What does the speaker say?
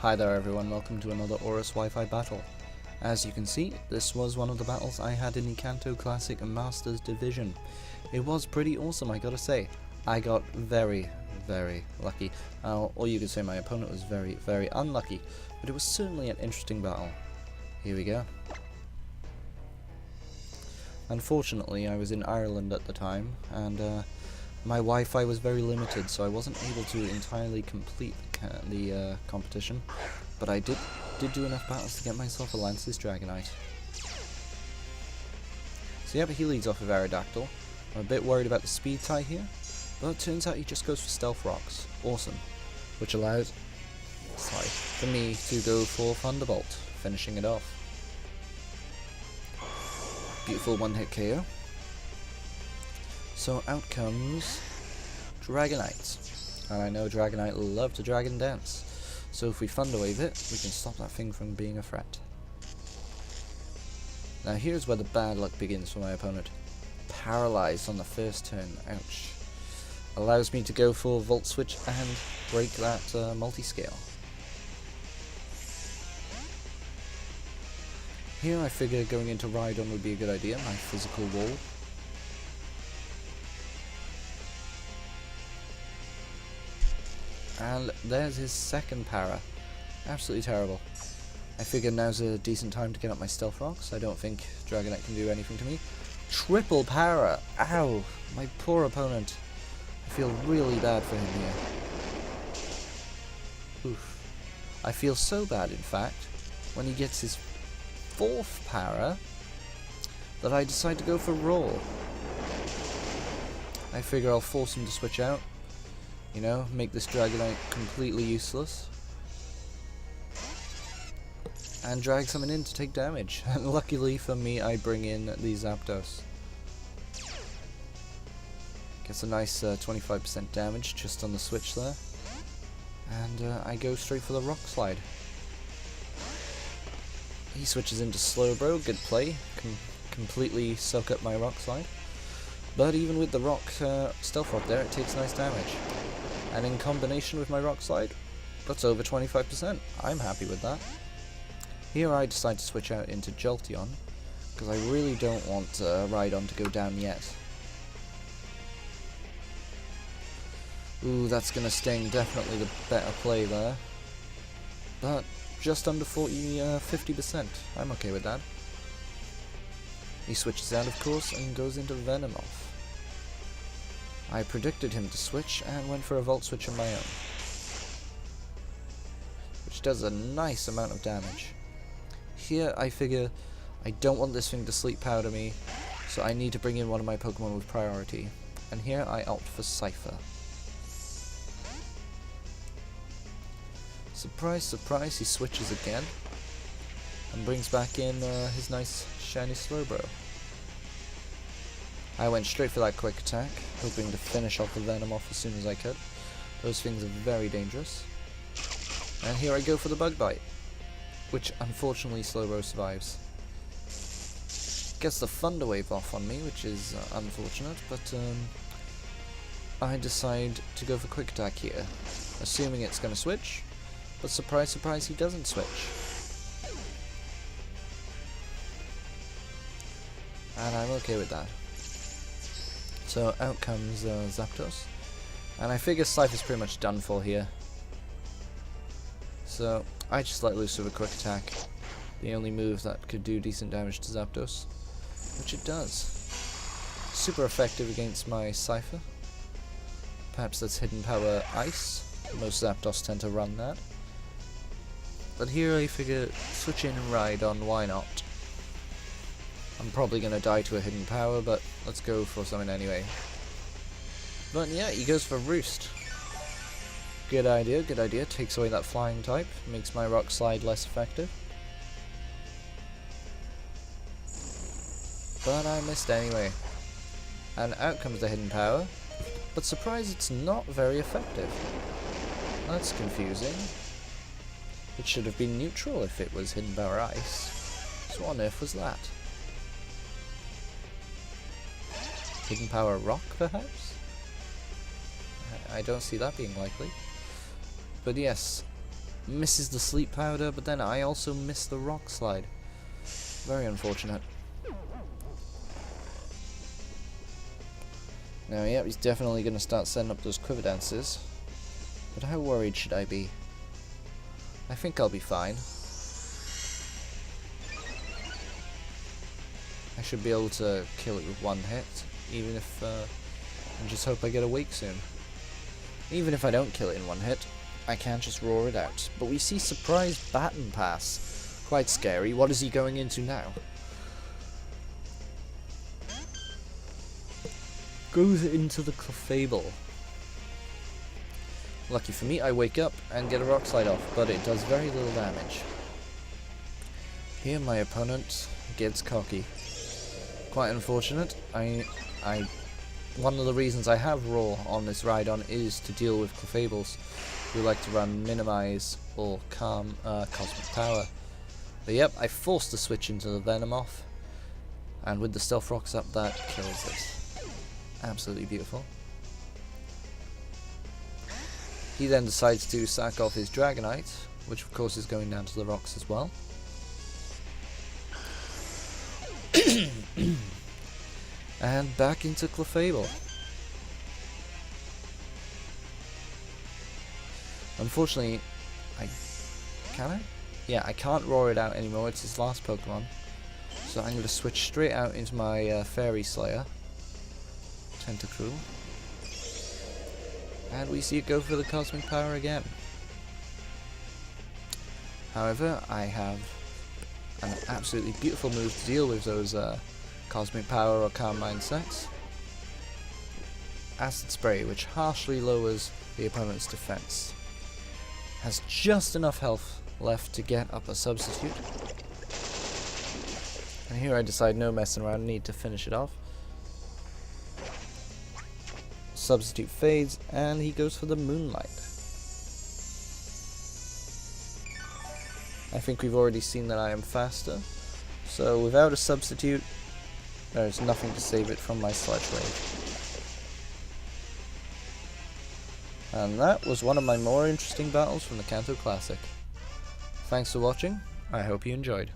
Hi there everyone, welcome to another ORAS Wi-Fi battle. As you can see, this was one of the battles I had in the Kanto Classic Masters Division. It was pretty awesome, I gotta say. I got very lucky. Or you could say my opponent was very unlucky, but it was certainly an interesting battle. Here we go. Unfortunately, I was in Ireland at the time, and my Wi-Fi was very limited, so I wasn't able to entirely complete the competition, but I did do enough battles to get myself a Lance's Dragonite. So yeah, but he leads off with Aerodactyl. I'm a bit worried about the speed tie here, but it turns out he just goes for Stealth Rocks. Awesome. Which allows for me to go for Thunderbolt, finishing it off. Beautiful one-hit KO. So out comes Dragonite. And I know Dragonite love to Dragon Dance. So if we Thunder Wave it, we can stop that thing from being a threat. Now here's where the bad luck begins for my opponent. Paralyzed on the first turn. Ouch. Allows me to go for Volt Switch and break that multi-scale. Here I figure going into Rhydon would be a good idea, my physical wall. And there's his second para. Absolutely terrible. I figure now's a decent time to get up my Stealth Rocks. I don't think Dragonite can do anything to me. Triple para! Ow! My poor opponent. I feel really bad for him here. Oof. I feel so bad, in fact, when he gets his fourth para, that I decide to go for Roar. I figure I'll force him to switch out. You know, make this Dragonite completely useless. And drag something in to take damage. And luckily for me, I bring in the Zapdos. Gets a nice 25% damage just on the switch there. And I go straight for the Rock Slide. He switches into Slowbro, good play. Completely soak up my Rock Slide. But even with the Rock Stealth Rock there, it takes nice damage. And in combination with my Rock Slide, that's over 25%. I'm happy with that. Here I decide to switch out into Jolteon, because I really don't want Rhydon to go down yet. Ooh, that's gonna sting, definitely the better play there. But just under 50%. I'm okay with that. He switches out, of course, and goes into Venomoth. I predicted him to switch and went for a Volt Switch of my own, which does a nice amount of damage. Here I figure I don't want this thing to Sleep Powder me, so I need to bring in one of my Pokemon with priority. And here I opt for Cypher. Surprise, surprise, he switches again and brings back in his nice shiny Slowbro. I went straight for that quick attack, hoping to finish off the Venomoth as soon as I could. Those things are very dangerous. And here I go for the Bug Bite, which unfortunately Slowbro survives. Gets the Thunder Wave off on me, which is unfortunate, but I decide to go for Quick Attack here, assuming it's going to switch, but surprise, surprise, he doesn't switch. And I'm okay with that. So out comes Zapdos, and I figure Cypher's pretty much done for here. So I just let loose with a Quick Attack, the only move that could do decent damage to Zapdos, which it does. Super effective against my Cypher. Perhaps that's Hidden Power Ice, most Zapdos tend to run that. But here I figure switch in and Rhydon, why not? I'm probably going to die to a Hidden Power, but let's go for something anyway. But yeah, he goes for Roost. Good idea, good idea. Takes away that flying type, makes my Rock Slide less effective. But I missed anyway. And out comes the Hidden Power, but surprise, it's not very effective. That's confusing. It should have been neutral if it was Hidden Power Ice. So what on earth was that? Hidden Power Rock, perhaps? I don't see that being likely. But yes, misses the sleep powder, but then I also miss the rock slide. Very unfortunate. Now, yeah, he's definitely going to start setting up those quiver dances. But how worried should I be? I think I'll be fine. I should be able to kill it with one hit, even if, and just hope I get awake soon. Even if I don't kill it in one hit, I can just roar it out. But we see surprise baton pass. Quite scary. What is he going into now? Goes into the Clefable. Lucky for me, I wake up and get a rock slide off, but it does very little damage. Here my opponent gets cocky. Quite unfortunate. One of the reasons I have Roar on this Rhydon is to deal with Clefables, who like to run Minimize or Calm Cosmic Power. But yep, I forced the switch into the Venomoth, and with the Stealth Rocks up, that kills it. Absolutely beautiful. He then decides to sack off his Dragonite, which of course is going down to the rocks as well. And back into Clefable. Unfortunately, I can't roar it out anymore. It's his last Pokemon. So I'm going to switch straight out into my Fairy Slayer. Tentacruel. And we see it go for the Cosmic Power again. However, I have an absolutely beautiful move to deal with those Cosmic Power or Calm Mind sets. Acid Spray, which harshly lowers the opponent's defense. Has just enough health left to get up a substitute. And here I decide no messing around, need to finish it off. Substitute fades, and he goes for the Moonlight. I think we've already seen that I am faster, so without a substitute, there's nothing to save it from my Sludge Wave. And that was one of my more interesting battles from the Kanto Classic. Thanks for watching, I hope you enjoyed.